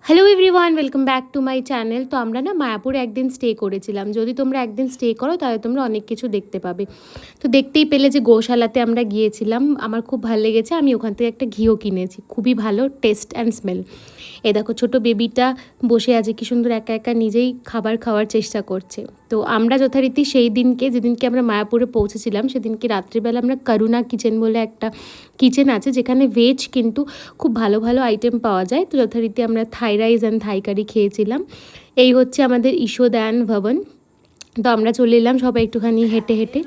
Hello everyone, welcome back to my channel. তো আমরা না মায়াপুরে একদিন স্টে করেছিলাম। যদি তোমরা একদিন স্টে করো তাহলে তোমরা অনেক কিছু দেখতে পাবে। তো দেখতেই পেলে যে গোশালাতে আমরা গিয়েছিলাম, আমার খুব ভালো লেগেছে। আমি ওখান থেকে একটা ঘিও কিনেছি, খুবই ভালো টেস্ট অ্যান্ড স্মেল। এ দেখো ছোট বেবিটা বসে আছে, কি সুন্দর একা একা নিজেই খাবার খাওয়ার চেষ্টা করছে। তো আমরা যথারীতি সেই দিনকে, যেদিনকে আমরা মায়াপুরে পৌঁছেছিলাম, সেদিনকে রাত্রিবেলা আমরা করুণা কিচেন বলে একটা কিচেন আছে, যেখানে ভেজ কিন্তু খুব ভালো ভালো আইটেম পাওয়া যায়। তো যথারীতি আমরা থাই রাইস অ্যান্ড থাই কারি খেয়েছিলাম। এই হচ্ছে আমাদের ঈশোদান ভবন। তো আমরা চলে এলাম সবাই একটুখানি হেঁটে হেঁটে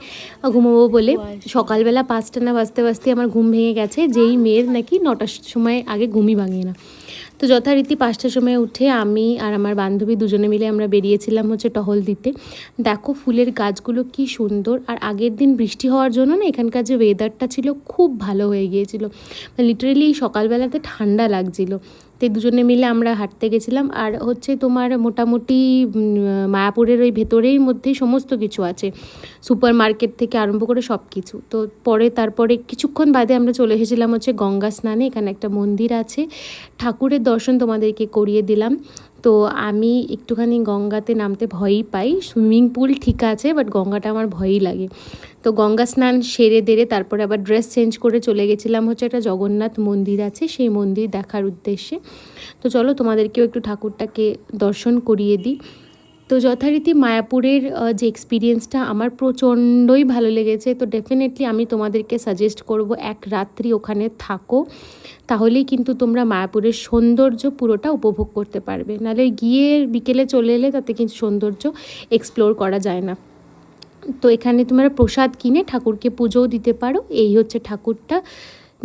ঘুমোবো বলে। সকালবেলা 5টা না বাজতে বাজতে আমার ঘুম ভেঙে গেছে, যেই মেয়ের নাকি 9টার সময় আগে ঘুমই ভাঙে না। তো যথারীতি 5টার সময় উঠে আমি আর আমার বান্ধবী দুজনে মিলে আমরা বেরিয়েছিলাম হচ্ছে টহল দিতে। দেখো ফুলের গাছগুলো কি সুন্দর, আর আগের দিন বৃষ্টি হওয়ার জন্য না এখানকার যে ওয়েদারটা ছিল খুব ভালো হয়ে গিয়েছিলো। লিটারেলি সকালবেলাতে ঠান্ডা লাগছিলো। তো দুজনে মিলে আমরা হাঁটতে গেছিলাম। আর হচ্ছে তোমার মোটামুটি মায়াপুরের ওই ভেতরের মধ্যেই সমস্ত কিছু আছে, সুপার মার্কেট থেকে আরম্ভ করে সব কিছু। তো তারপরে কিছুক্ষণ বাদে আমরা চলে এসেছিলাম হচ্ছে গঙ্গা স্নানে। এখানে একটা মন্দির আছে, ঠাকুরের দর্শন তোমাদেরকে করিয়ে দিলাম। তো আমি একটুখানি গঙ্গাতে নামতে ভয়ই পাই। সুইমিং পুল ঠিক আছে, বাট গঙ্গাটা আমার ভয়ই লাগে। তো গঙ্গা স্নান সেরে দেরে তারপরে আবার ড্রেস চেঞ্জ করে চলে গেছিলাম হচ্ছে একটা জগন্নাথ মন্দির আছে, সেই মন্দির দেখার উদ্দেশ্যে। তো চলো তোমাদেরকেও একটু ঠাকুরটাকে দর্শন করিয়ে দিই। তো যথারীতি মায়াপুরের যে এক্সপিরিয়েন্সটা আমার প্রচণ্ডই ভালো লেগেছে। তো ডেফিনেটলি আমি তোমাদেরকে সাজেস্ট করব এক রাত্রি ওখানে থাকো, তাহলেই কিন্তু তোমরা মায়াপুরের সৌন্দর্য পুরোটা উপভোগ করতে পারবে। নাহলে গিয়ে বিকেলে চলে এলে তাতে কিন্তু সৌন্দর্য এক্সপ্লোর করা যায় না। তো এখানে তোমরা প্রসাদ কিনে ঠাকুরকে পুজোও দিতে পারো। এই হচ্ছে ঠাকুরটা।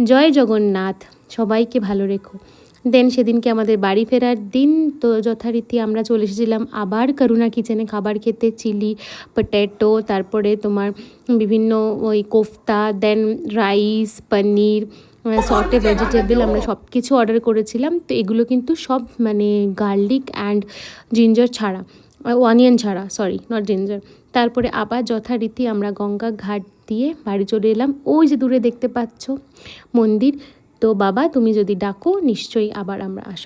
জয় জগন্নাথ, সবাইকে ভালো রেখো। দেন সেদিনকে আমাদের বাড়ি ফেরার দিন। তো যথারীতি আমরা চলে এসেছিলাম আবার করুণা কিচেনে খাবার খেতে। চিলি পটেটো, তারপরে তোমার বিভিন্ন ওই কোফতা, দেন রাইস, পনির, সর্টে ভেজিটেবল, আমরা সব কিছু অর্ডার করেছিলাম। তো এগুলো কিন্তু সব মানে গার্লিক অ্যান্ড জিঞ্জার ছাড়া, অনিয়ন ছাড়া, সরি নট জিঞ্জার। তারপরে আবার যথারীতি আমরা গঙ্গা ঘাট দিয়ে বাড়ি চলে এলাম। ওই যে দূরে দেখতে পাচ্ছ মন্দির। তো বাবা তুমি যদি ডাকো নিশ্চয়ই আবার আমরা আসা।